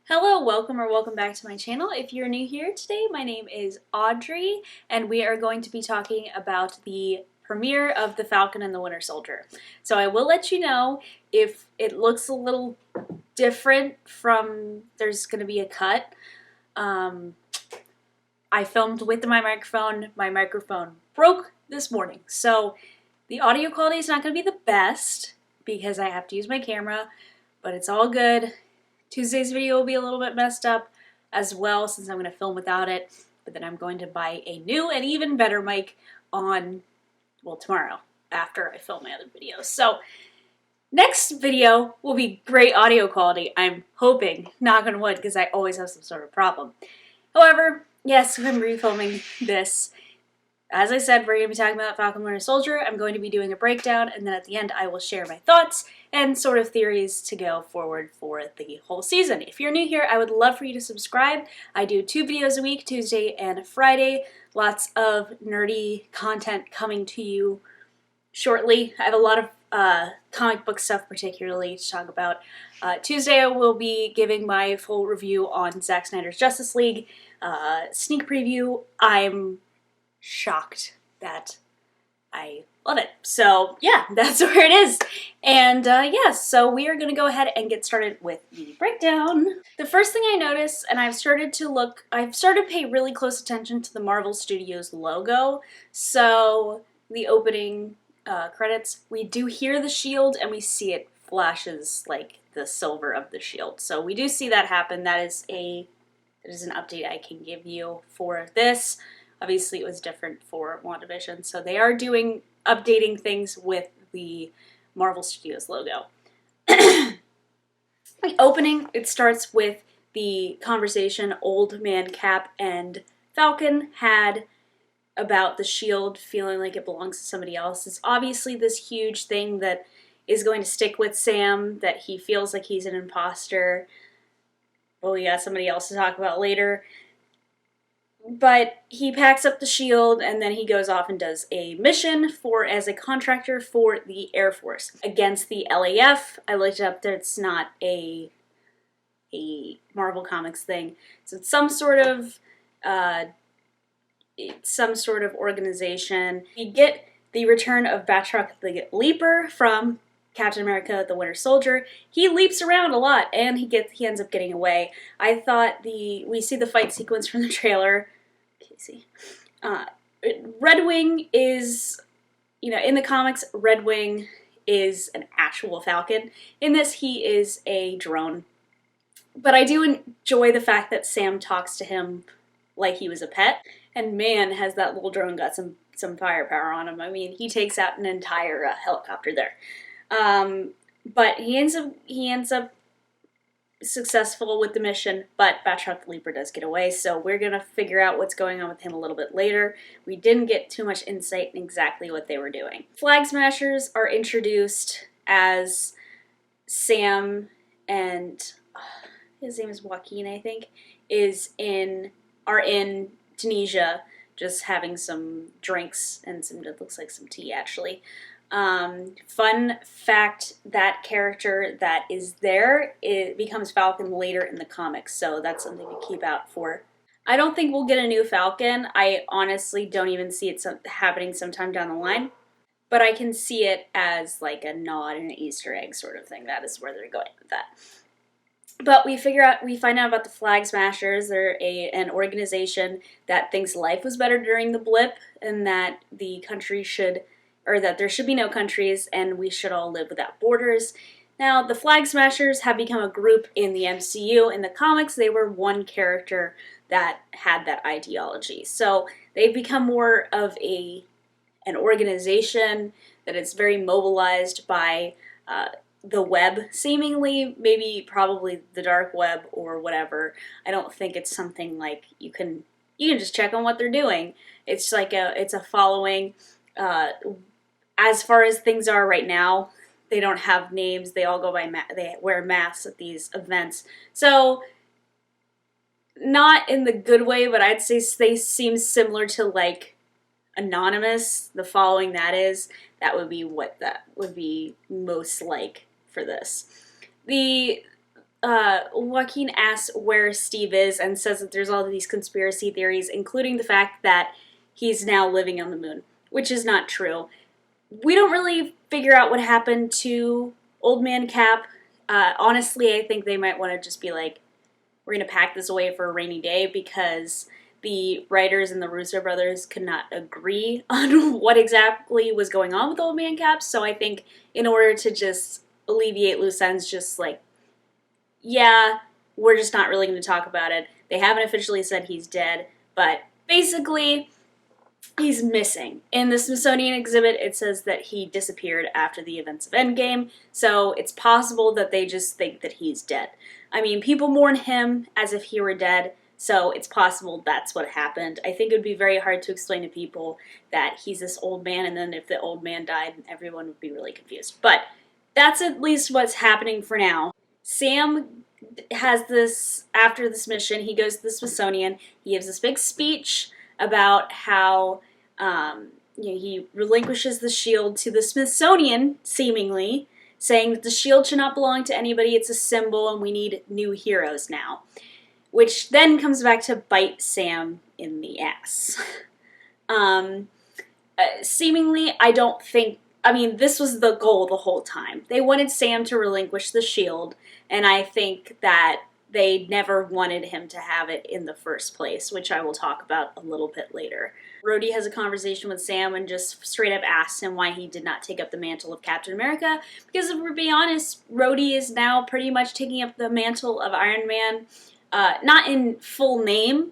Hello, welcome back to my channel. If you're new here today, my name is Audrey, and we are going to be talking about the premiere of The Falcon and the Winter Soldier. So I will let you know if it looks a little different from, there's going to be a cut. I filmed with my microphone broke this morning, so the audio quality is not going to be the best because I have to use my camera, but it's all good. Tuesday's video will be a little bit messed up as well since I'm going to film without it, but then I'm going to buy a new and even better mic on, well, tomorrow after I film my other videos. So next video will be great audio quality, I'm hoping, knock on wood, because I always have some sort of problem. However, yes, I'm refilming this. As I said, we're going to be talking about Falcon Winter Soldier. I'm going to be doing a breakdown, and then at the end I will share my thoughts and sort of theories to go forward for the whole season. If you're new here, I would love for you to subscribe. I do 2 videos a week, Tuesday and Friday. Lots of nerdy content coming to you shortly. I have a lot of comic book stuff particularly to talk about. Tuesday I will be giving my full review on Zack Snyder's Justice League. Sneak preview. I'm shocked that I love it. So yeah, that's where it is. And yeah, so we are gonna go ahead and get started with the breakdown. The first thing I noticed, and I've started to pay really close attention to the Marvel Studios logo. So the opening credits, we do hear the shield and we see it flashes like the silver of the shield. So we do see that happen. That is an update I can give you for this. Obviously, it was different for WandaVision, so they are updating things with the Marvel Studios logo. The opening, it starts with the conversation Old Man Cap and Falcon had about the shield feeling like it belongs to somebody else. It's obviously this huge thing that is going to stick with Sam, that he feels like he's an imposter. Well, we got somebody else to talk about later. But he packs up the shield and then he goes off and does a mission as a contractor for the Air Force against the LAF. I looked it up, it's not a Marvel Comics thing. So it's some sort of organization. You get the return of Batroc the Leaper from Captain America the Winter Soldier. He leaps around a lot and he ends up getting away. I thought we see the fight sequence from the trailer. Casey. Red Wing is, in the comics, Red Wing is an actual Falcon. In this, he is a drone. But I do enjoy the fact that Sam talks to him like he was a pet. And man, has that little drone got some firepower on him. I mean, he takes out an entire helicopter there. But he ends up successful with the mission, but Batroc the Leaper does get away, so we're going to figure out what's going on with him a little bit later. We didn't get too much insight in exactly what they were doing. Flag Smashers are introduced as Sam and his name is Joaquin, I think, are in Tunisia just having some drinks and it looks like some tea actually. Fun fact, that character that is there, it becomes Falcon later in the comics, so that's something to keep out for. I don't think we'll get a new Falcon. I honestly don't even see it happening sometime down the line, but I can see it as like a nod and an Easter egg sort of thing. That is where they're going with that. But we find out about the Flag Smashers. They're an organization that thinks life was better during the blip and that that there should be no countries and we should all live without borders. Now, the Flag Smashers have become a group in the MCU. In the comics, they were one character that had that ideology. So they've become more of an organization that is very mobilized by the web, seemingly, probably the dark web or whatever. I don't think it's something like you can just check on what they're doing. It's like it's a following. As far as things are right now, they don't have names. They all go by they wear masks at these events. So not in the good way, but I'd say they seem similar to like Anonymous, the following that is. That would be what that would be most like for this. The Joaquin asks where Steve is and says that there's all of these conspiracy theories, including the fact that he's now living on the moon, which is not true. We don't really figure out what happened to Old Man Cap. Honestly, I think they might want to just be like, we're going to pack this away for a rainy day, because the writers and the Russo brothers could not agree on what exactly was going on with Old Man Cap. So I think in order to just alleviate loose ends, just like, yeah, we're just not really going to talk about it. They haven't officially said he's dead, but basically, he's missing. In the Smithsonian exhibit, it says that he disappeared after the events of Endgame, so it's possible that they just think that he's dead. I mean, people mourn him as if he were dead, so it's possible that's what happened. I think it would be very hard to explain to people that he's this old man, and then if the old man died, everyone would be really confused. But that's at least what's happening for now. Sam has this, after this mission, he goes to the Smithsonian, he gives this big speech about how he relinquishes the shield to the Smithsonian, seemingly, saying that the shield should not belong to anybody, it's a symbol, and we need new heroes now. Which then comes back to bite Sam in the ass. Seemingly, I don't think, I mean, this was the goal the whole time. They wanted Sam to relinquish the shield, and I think that they never wanted him to have it in the first place, which I will talk about a little bit later. Rhodey has a conversation with Sam and just straight up asks him why he did not take up the mantle of Captain America, because if we're being honest, Rhodey is now pretty much taking up the mantle of Iron Man, not in full name,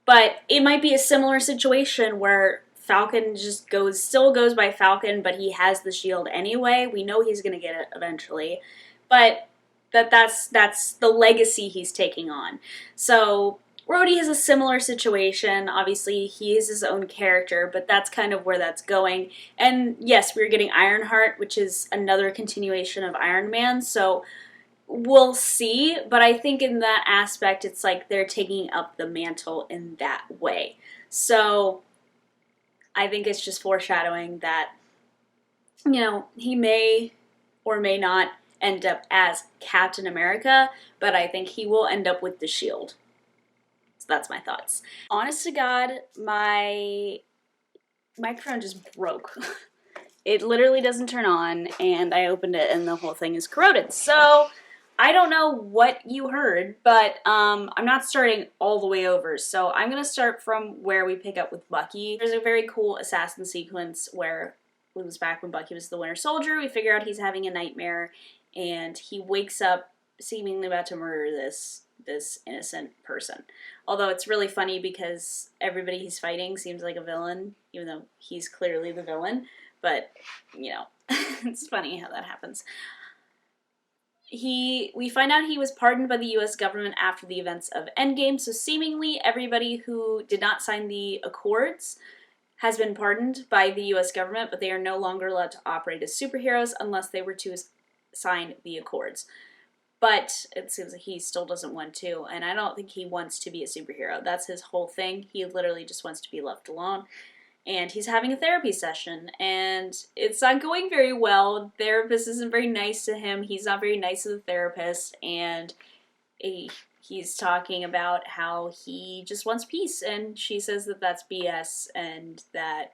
but it might be a similar situation where Falcon just still goes by Falcon, but he has the shield anyway. We know he's going to get it eventually, but that's the legacy he's taking on. So Rhodey has a similar situation. Obviously, he is his own character, but that's kind of where that's going. And yes, we're getting Ironheart, which is another continuation of Iron Man, so we'll see, but I think in that aspect, it's like they're taking up the mantle in that way. So I think it's just foreshadowing that, he may or may not end up as Captain America, but I think he will end up with the shield. So that's my thoughts. Honest to God, my microphone just broke. It literally doesn't turn on, and I opened it and the whole thing is corroded. So I don't know what you heard, but I'm not starting all the way over. So I'm going to start from where we pick up with Bucky. There's a very cool assassin sequence where it was back when Bucky was the Winter Soldier. We figure out he's having a nightmare, and he wakes up seemingly about to murder this innocent person. Although it's really funny because everybody he's fighting seems like a villain, even though he's clearly the villain. But, it's funny how that happens. We find out he was pardoned by the U.S. government after the events of Endgame, so seemingly everybody who did not sign the Accords has been pardoned by the U.S. government, but they are no longer allowed to operate as superheroes unless they were to sign the Accords. But it seems like he still doesn't want to, and I don't think he wants to be a superhero. That's his whole thing. He literally just wants to be left alone. And he's having a therapy session, and it's not going very well. The therapist isn't very nice to him. He's not very nice to the therapist, and he's talking about how he just wants peace, and she says that that's BS, and that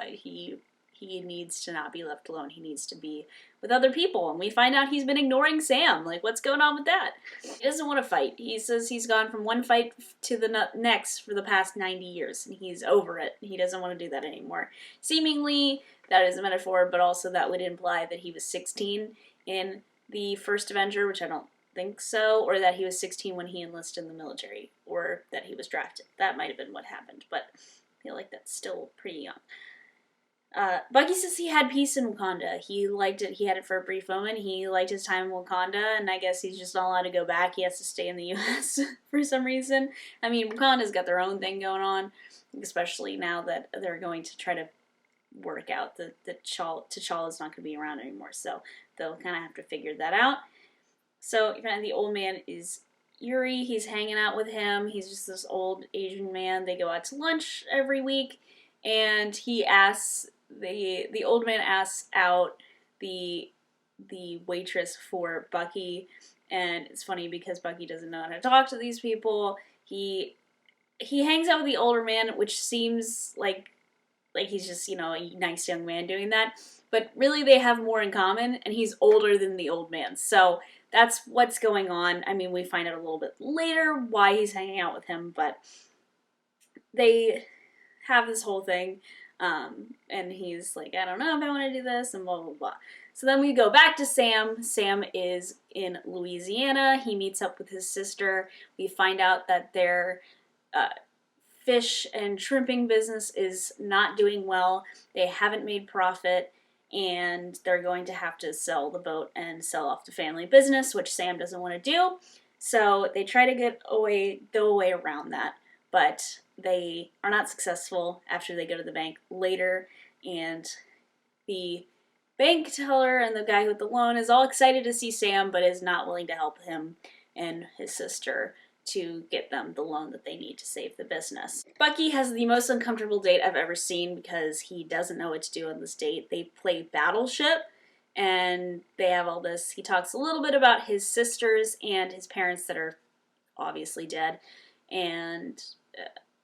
he needs to not be left alone. He needs to be with other people, and we find out he's been ignoring Sam. Like, what's going on with that? He doesn't want to fight. He says he's gone from one fight to the next for the past 90 years, and he's over it. He doesn't want to do that anymore. Seemingly, that is a metaphor, but also that would imply that he was 16 in the first Avenger, which I don't think so, or that he was 16 when he enlisted in the military, or that he was drafted. That might have been what happened, but I feel like that's still pretty young. Bucky says he had peace in Wakanda. He liked it. He had it for a brief moment. He liked his time in Wakanda, and I guess he's just not allowed to go back. He has to stay in the U.S. for some reason. I mean, Wakanda's got their own thing going on, especially now that they're going to try to work out that T'Challa's not going to be around anymore, so they'll kind of have to figure that out. So, the old man is Yuri. He's hanging out with him. He's just this old Asian man. They go out to lunch every week, and he asks... The old man asks out the waitress for Bucky And it's funny because Bucky doesn't know how to talk to these people. He hangs out with the older man, which seems like he's just, you know, a nice young man doing that. But really they have more in common, and he's older than the old man. So that's what's going on. I mean, we find out a little bit later why he's hanging out with him, but they have this whole thing, and he's like, I don't know if I want to do this, and blah, blah, blah. So then we go back to Sam. Sam is in Louisiana. He meets up with his sister. We find out that their fish and shrimping business is not doing well. They haven't made profit, and they're going to have to sell the boat and sell off the family business, which Sam doesn't want to do. So they try to go away around that, but they are not successful after they go to the bank later, and the bank teller and the guy with the loan is all excited to see Sam, but is not willing to help him and his sister to get them the loan that they need to save the business. Bucky has the most uncomfortable date I've ever seen because he doesn't know what to do on this date. They play Battleship, and they have all this. He talks a little bit about his sisters and his parents that are obviously dead, and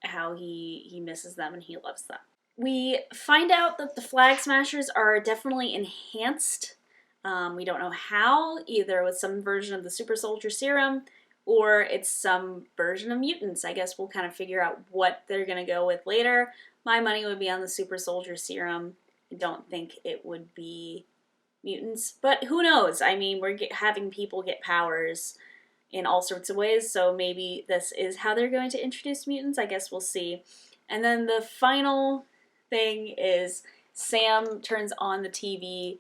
how he misses them and he loves them. We find out that the Flag Smashers are definitely enhanced. We don't know how, either with some version of the super soldier serum, or it's some version of mutants. I guess we'll kind of figure out what they're going to go with later. My money would be on the super soldier serum. I don't think it would be mutants, but who knows? I mean, we're having people get powers in all sorts of ways, so maybe this is how they're going to introduce mutants. I guess we'll see. And then the final thing is Sam turns on the TV.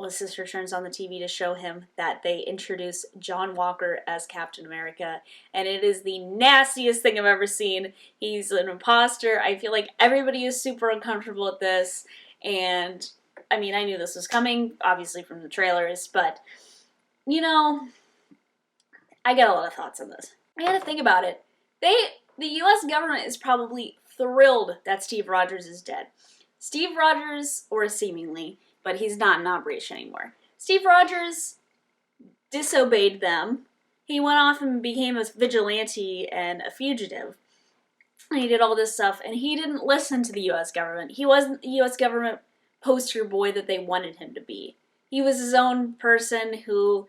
His sister turns on the TV to show him that they introduce John Walker as Captain America, and it is the nastiest thing I've ever seen. He's an imposter. I feel like everybody is super uncomfortable at this, and I mean, I knew this was coming, obviously from the trailers, but, you know, I get a lot of thoughts on this. I had to think about it. The U.S. government is probably thrilled that Steve Rogers is dead. Steve Rogers, or seemingly, but he's not in operation anymore. Steve Rogers disobeyed them. He went off and became a vigilante and a fugitive. And he did all this stuff, and he didn't listen to the U.S. government. He wasn't the U.S. government poster boy that they wanted him to be. He was his own person who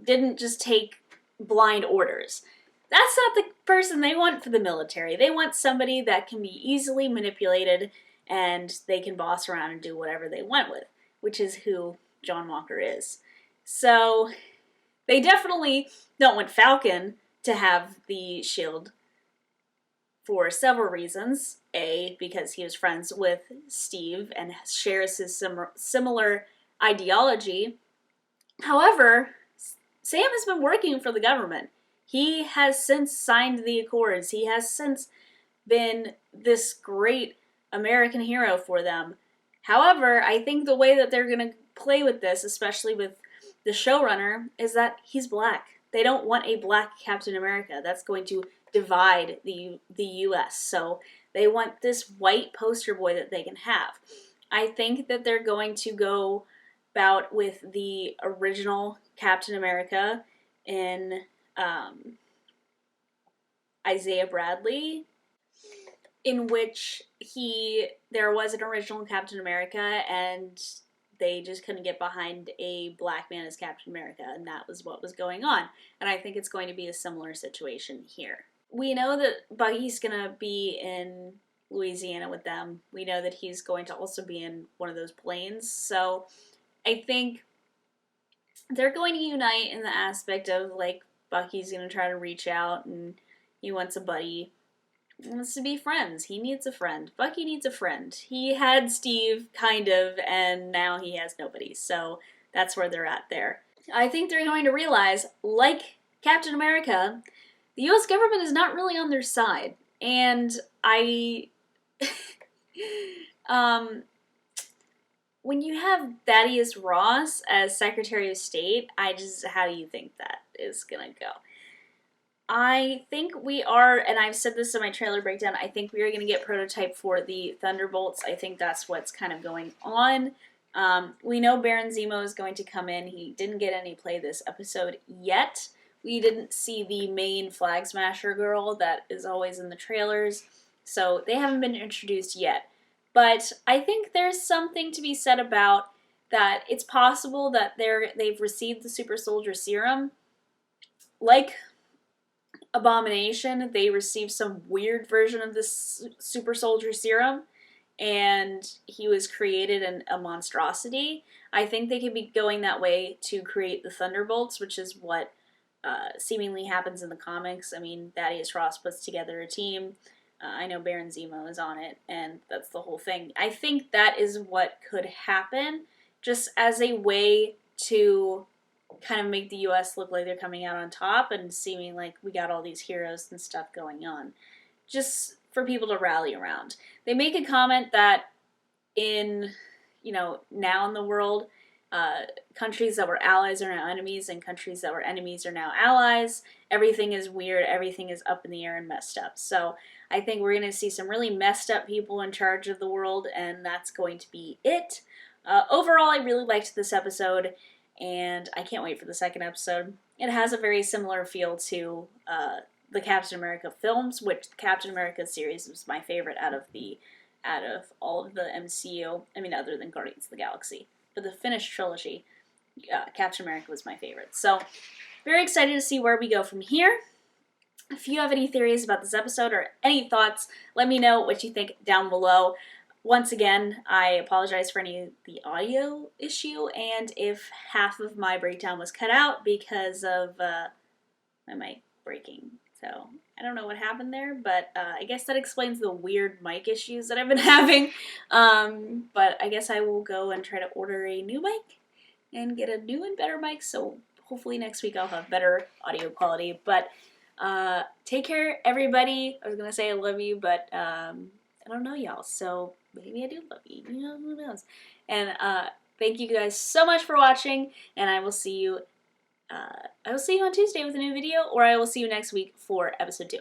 didn't just take blind orders. That's not the person they want for the military. They want somebody that can be easily manipulated and they can boss around and do whatever they want with, which is who John Walker is. So they definitely don't want Falcon to have the shield for several reasons. A, because he was friends with Steve and shares his similar ideology. However, Sam has been working for the government. He has since signed the Accords. He has since been this great American hero for them. However, I think the way that they're going to play with this, especially with the showrunner, is that he's black. They don't want a black Captain America. That's going to divide the U.S. So they want this white poster boy that they can have. I think that they're going to go about with the original Captain America in Isaiah Bradley, in which there was an original Captain America and they just couldn't get behind a black man as Captain America, and that was what was going on. And I think it's going to be a similar situation here. We know that Bucky's going to be in Louisiana with them. We know that he's going to also be in one of those planes. So I think they're going to unite in the aspect of, like, Bucky's going to try to reach out and he wants a buddy. He wants to be friends. He needs a friend. Bucky needs a friend. He had Steve, kind of, and now he has nobody. So that's where they're at there. I think they're going to realize, like Captain America, the U.S. government is not really on their side. And when you have Thaddeus Ross as Secretary of State, how do you think that is going to go? I think we are, and I've said this in my trailer breakdown, I think we are going to get prototype for the Thunderbolts. I think that's what's kind of going on. We know Baron Zemo is going to come in. He didn't get any play this episode yet. We didn't see the main Flag Smasher girl that is always in the trailers, so they haven't been introduced yet. But I think there's something to be said about that it's possible that they've received the super soldier serum. Like Abomination, they received some weird version of this super soldier serum, and he was created in a monstrosity. I think they could be going that way to create the Thunderbolts, which is what seemingly happens in the comics. I mean, Thaddeus Ross puts together a team. I know Baron Zemo is on it, and that's the whole thing. I think that is what could happen, just as a way to kind of make the U.S. look like they're coming out on top and seeming like we got all these heroes and stuff going on. Just for people to rally around. They make a comment that in, now in the world, countries that were allies are now enemies, and countries that were enemies are now allies. Everything is weird, everything is up in the air and messed up. So I think we're going to see some really messed up people in charge of the world, and that's going to be it. Overall, I really liked this episode, and I can't wait for the second episode. It has a very similar feel to the Captain America films, which the Captain America series was my favorite out of all of the MCU. I mean, other than Guardians of the Galaxy. But the finished trilogy, Captain America was my favorite. So, very excited to see where we go from here. If you have any theories about this episode or any thoughts, let me know what you think down below. Once again, I apologize for any of the audio issue, and if half of my breakdown was cut out because of my mic breaking. So, I don't know what happened there, but I guess that explains the weird mic issues that I've been having. But I guess I will go and try to order a new mic and get a new and better mic, so hopefully next week I'll have better audio quality. But take care, everybody. I was going to say I love you, but I don't know y'all, so maybe I do love you. Who knows? And thank you guys so much for watching, and I will see you on Tuesday with a new video, or I will see you next week for episode 2.